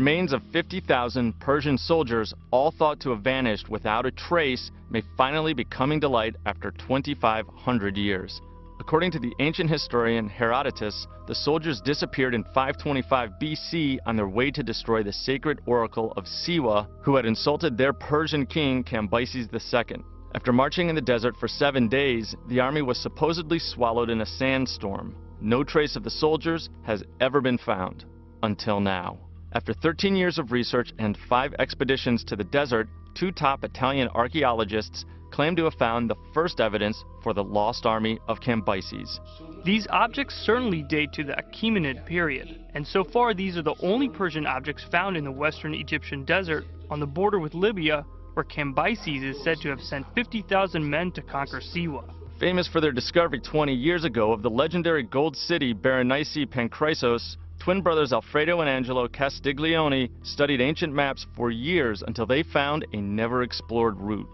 remains of 50,000 Persian soldiers, all thought to have vanished without a trace, may finally be coming to light after 2,500 years. According to the ancient historian Herodotus, the soldiers disappeared in 525 BC on their way to destroy the sacred oracle of Siwa, who had insulted their Persian king Cambyses II. After marching in the desert for 7 days, the army was supposedly swallowed in a sandstorm. No trace of the soldiers has ever been found, until now. After 13 years of research and 5 expeditions to the desert, 2 top Italian archaeologists claim to have found the first evidence for the lost army of Cambyses. These objects certainly date to the Achaemenid period, and so far these are the only Persian objects found in the western Egyptian desert on the border with Libya, where Cambyses is said to have sent 50,000 men to conquer Siwa. Famous for their discovery 20 years ago of the legendary gold city Berenice Pankrysos, twin brothers Alfredo and Angelo Castiglione studied ancient maps for years until they found a never-explored route.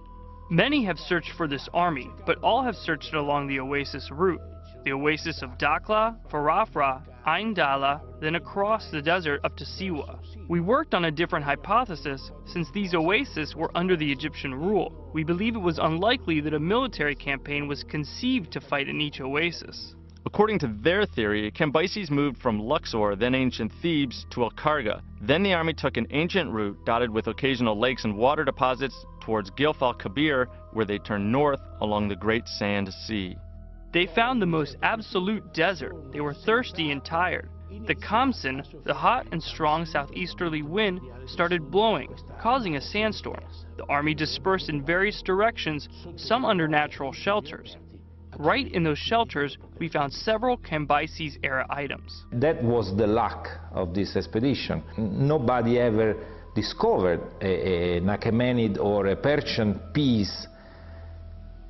Many have searched for this army, but all have searched along the oasis route. The oasis of Dakhla, Farafra, Ain Dala, then across the desert up to Siwa. We worked on a different hypothesis. Since these oases were under the Egyptian rule, we believe it was unlikely that a military campaign was conceived to fight in each oasis. According to their theory, Cambyses moved from Luxor, then ancient Thebes, to Al-Karga. Then the army took an ancient route dotted with occasional lakes and water deposits towards Gilf al-Kabir, where they turned north along the Great Sand Sea. They found the most absolute desert. They were thirsty and tired. The Khamsin, the hot and strong southeasterly wind, started blowing, causing a sandstorm. The army dispersed in various directions, some under natural shelters. Right in those shelters, we found several Cambyses-era items. That was the luck of this expedition. Nobody ever discovered an Achaemenid or a Persian piece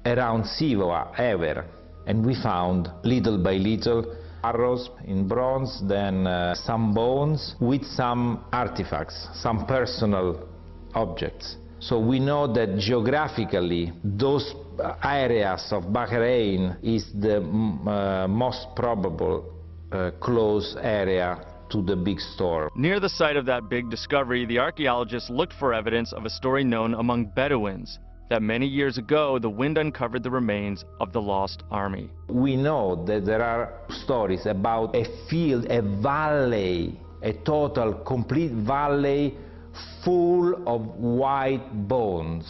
around Siwa, ever. And we found, little by little, arrows in bronze, then some bones with some artifacts, some personal objects. So we know that geographically, those areas of Bahrain is the most probable close area to the big storm. Near the site of that big discovery, the archaeologists looked for evidence of a story known among Bedouins, that many years ago the wind uncovered the remains of the lost army. We know that there are stories about a field, a valley, a total, complete valley full of white bones.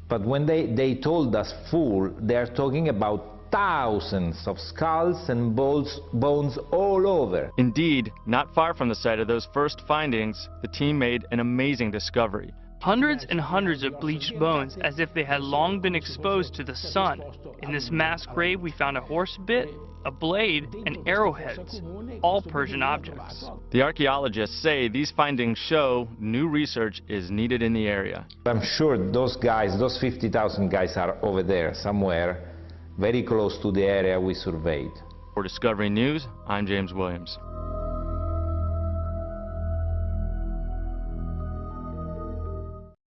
But when they told us full, they are talking about thousands of skulls and bones all over. Indeed, not far from the site of those first findings, the team made an amazing discovery. Hundreds and hundreds of bleached bones, as if they had long been exposed to the sun. In this mass grave, we found a horse bit, a blade, and arrowheads, all Persian objects. The archaeologists say these findings show new research is needed in the area. I'm sure those guys, those 50,000 guys are over there somewhere, very close to the area we surveyed. For Discovery News, I'm James Williams.